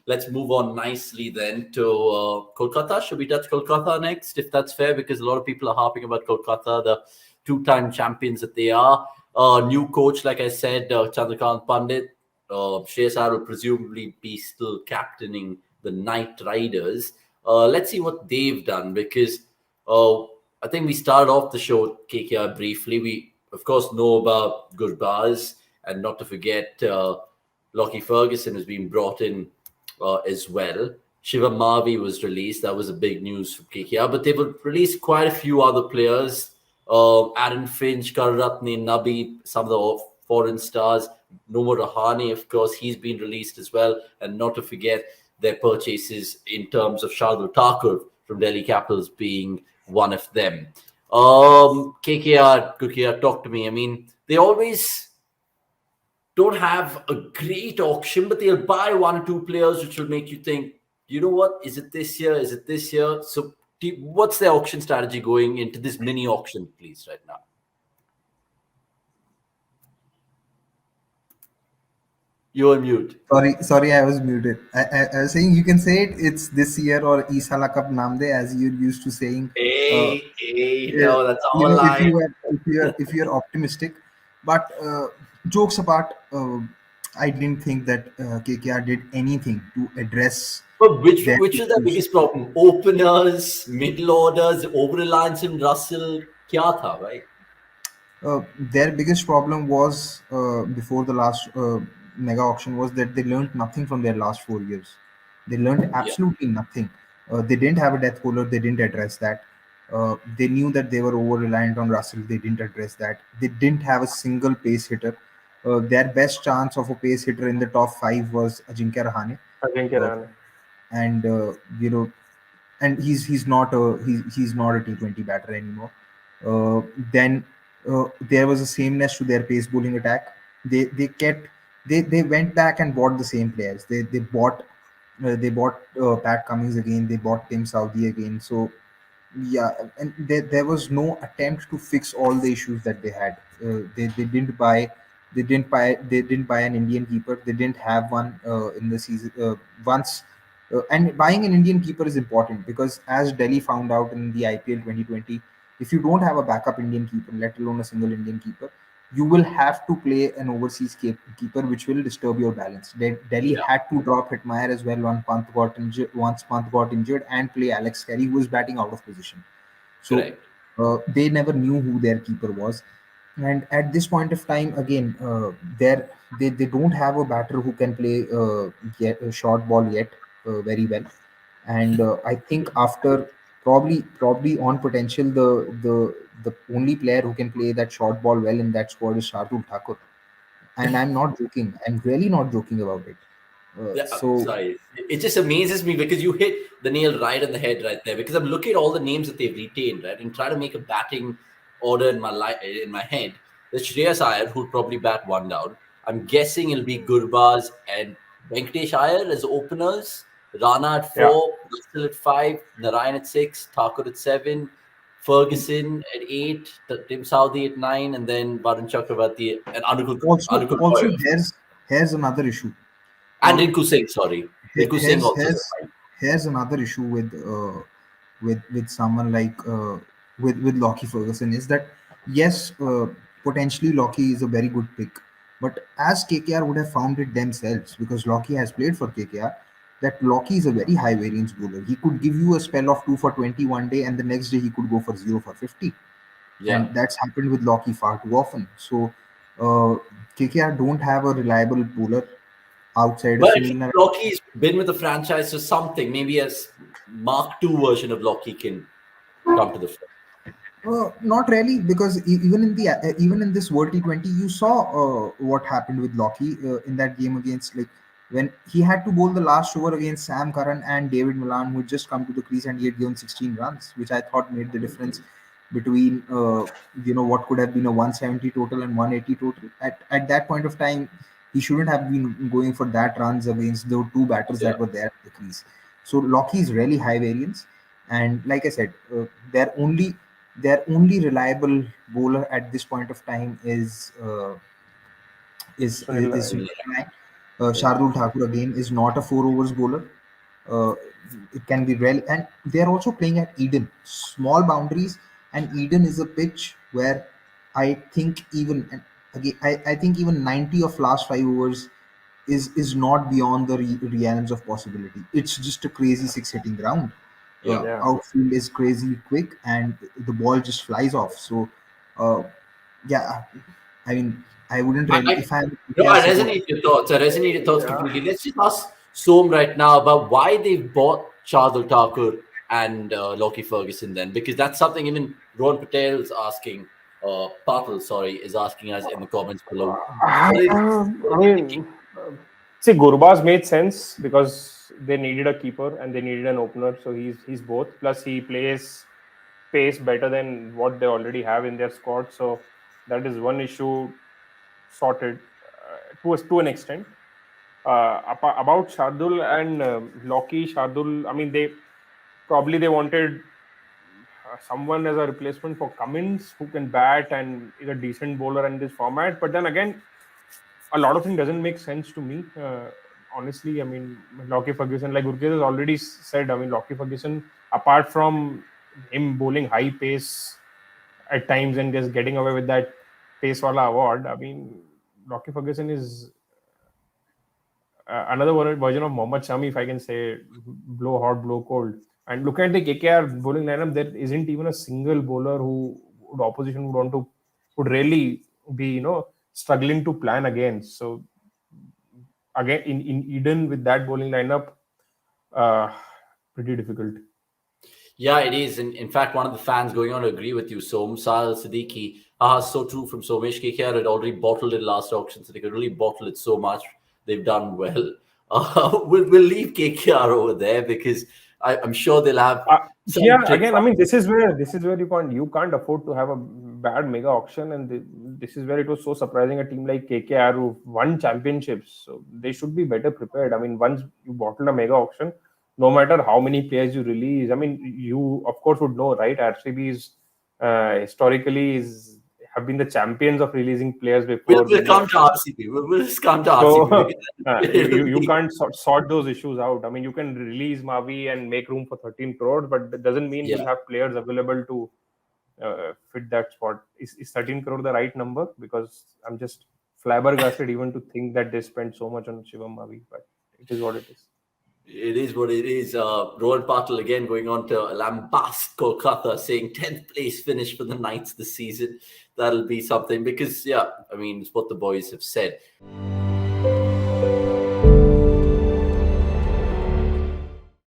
let's move on nicely then to Kolkata. Should we touch Kolkata next, if that's fair? Because a lot of people are harping about Kolkata, the two-time champions that they are. New coach, like I said, Chandrakant Pandit. Shreyas Iyer will presumably be still captaining the Knight Riders. Let's see what they've done, because I think we started off the show, KKR, briefly. We, of course, know about Gurbaz, and not to forget Lockie Ferguson has been brought in as well. Shivam Mavi was released. That was a big news for KKR. But they've released quite a few other players. Aaron Finch, Kararatne, Nabi, some of the foreign stars. Nomo Rahane, of course, he's been released as well. And not to forget their purchases in terms of Shardul Thakur from Delhi Capitals being one of them. KKR, Gurkirat, talk to me. I mean, they always don't have a great auction, but they'll buy one or two players which will make you think, you know what, is it this year? Is it this year? So what's their auction strategy going into this mini auction, please, right now? You're on mute. Sorry, I was muted. I was saying you can say it's this year or Isala Cup Namde, as you're used to saying. No, that's our line. If you're optimistic, but jokes apart, I didn't think that KKR did anything to address. But which is the biggest problem? Openers, middle orders, over reliance in Russell, kya tha, right? Their biggest problem was before the last mega auction was that they learned nothing from their last 4 years. They learned absolutely nothing. They didn't have a death bowler. They didn't address that. They knew that they were over reliant on Russell. They didn't address that. They didn't have a single pace hitter. Their best chance of a pace hitter in the top five was Ajinkya Rahane. And and he's not a T20 batter anymore. Then there was a sameness to their pace bowling attack. They went back and bought the same players. They bought Pat Cummins again. They bought Tim Southee again. So yeah, and there was no attempt to fix all the issues that they had. They didn't buy an Indian keeper. They didn't have one in the season once. And buying an Indian keeper is important because, as Delhi found out in the IPL 2020, if you don't have a backup Indian keeper, let alone a single Indian keeper, you will have to play an overseas keeper, which will disturb your balance. Delhi had to drop Hitmaier as well once Pant got injured, and play Alex Carey, who was batting out of position. So they never knew who their keeper was. And at this point of time, again, they don't have a batter who can play a short ball yet very well. And I think after probably on potential, the only player who can play that short ball well in that squad is Shardul Thakur. And I'm not joking. I'm really not joking about it. Sorry. It just amazes me because you hit the nail right on the head right there. Because I'm looking at all the names that they've retained, right, and try to make a batting order in my head. There's Shreyas Iyer, who'll probably bat one down. I'm guessing it'll be Gurbaz and Venkatesh Iyer as openers. Rana at 4, Russell at 5, Narayan at 6, Thakur at 7, Ferguson at 8, Tim Southee at 9, and then Varun Chakravarti and Anukul. Also, here's another issue. And Rinku Singh, sorry. Rinku Singh also. Here's another issue with someone like with Lockie Ferguson is that yes, potentially Lockie is a very good pick, but as KKR would have found it themselves, because Lockie has played for KKR, that Lockie is a very high variance bowler. He could give you a spell of 2 for 20 one day, and the next day he could go for 0 for 50. And that's happened with Lockie far too often. So KKR don't have a reliable bowler outside of Sunil. Lockie's been with the franchise for something. Maybe a Mark II version of Lockie can come to the front. Not really, because even in this World T20, you saw what happened with Lockie in that game against, like, when he had to bowl the last over against Sam Curran and David Malan, who had just come to the crease, and he had given 16 runs, which I thought made the difference between what could have been a 170 total and 180 total. At that point of time, he shouldn't have been going for that runs against the two batters that were there at the crease. So Lockie is really high variance, and like I said, their only reliable bowler at this point of time is Shardul Thakur again is not a 4 overs bowler. Uh, it can be rel, and they are also playing at Eden, small boundaries, and Eden is a pitch where I think even and again I think even 90 of last 5 overs is not beyond the realms of possibility. It's just a crazy six hitting ground. Yeah. Yeah. Outfield is crazy quick, and the ball just flies off. So, uh, yeah, I mean, I wouldn't really I if I'm a no, KKR I supporter. resonate your thoughts. I resonate your thoughts Yeah. completely. Let's just ask Som right now about why they bought Shardul Thakur and Lockie Ferguson then, because that's something even Rohan Patel is asking. Patel, sorry, is asking us in the comments below. What I are they thinking? mean, see, Gurbaz made sense because they needed a keeper and they needed an opener. So he's both. Plus, he plays pace better than what they already have in their squad. So that is one issue sorted to an extent. About Shardul and Loki, Shardul, I mean, they wanted someone as a replacement for Cummins who can bat and is a decent bowler in this format. But then again, a lot of things doesn't make sense to me. Honestly, I mean, Lockie Ferguson, like Gurkirat has already said, I mean, Lockie Ferguson, apart from him bowling high pace at times and just getting away with that pace wala award, I mean, Lockie Ferguson is another version of Mohammad Shami, if I can say, blow hot, blow cold. And look at the KKR bowling lineup, there isn't even a single bowler who would opposition would want to would really be struggling to plan against. So again, in Eden with that bowling lineup, uh, pretty difficult. Yeah, it is. In fact, one of the fans going on to agree with you, Som Sal Siddiqui. So true from Somesh. KKR had already bottled it last auction, so they could really bottle it so much. They've done well. We'll leave KKR over there because I'm sure they'll have Uh, some yeah, tricks again, I up. mean, this is where you can't afford to have a bad mega auction, and this is where it was so surprising. A team like KKR who won championships, so they should be better prepared. I mean, once you bottle a mega auction, no matter how many players you release, I mean, you of course would know, right? RCB is historically is have been the champions of releasing players before We'll mega come to auctions. RCB. We'll just come to So RCB you because can't sort those issues out. I mean, you can release Mavi and make room for 13 crores, but that doesn't mean yeah. you'll have players available to fit that spot. Is 13 crore the right number? Because I'm just flabbergasted even to think that they spent so much on Shivam Mavi, but it is what it is. It is what it is. Rohan Patel again going on to lambast Kolkata, saying 10th place finish for the Knights this season. That'll be something because, yeah, I mean, it's what the boys have said.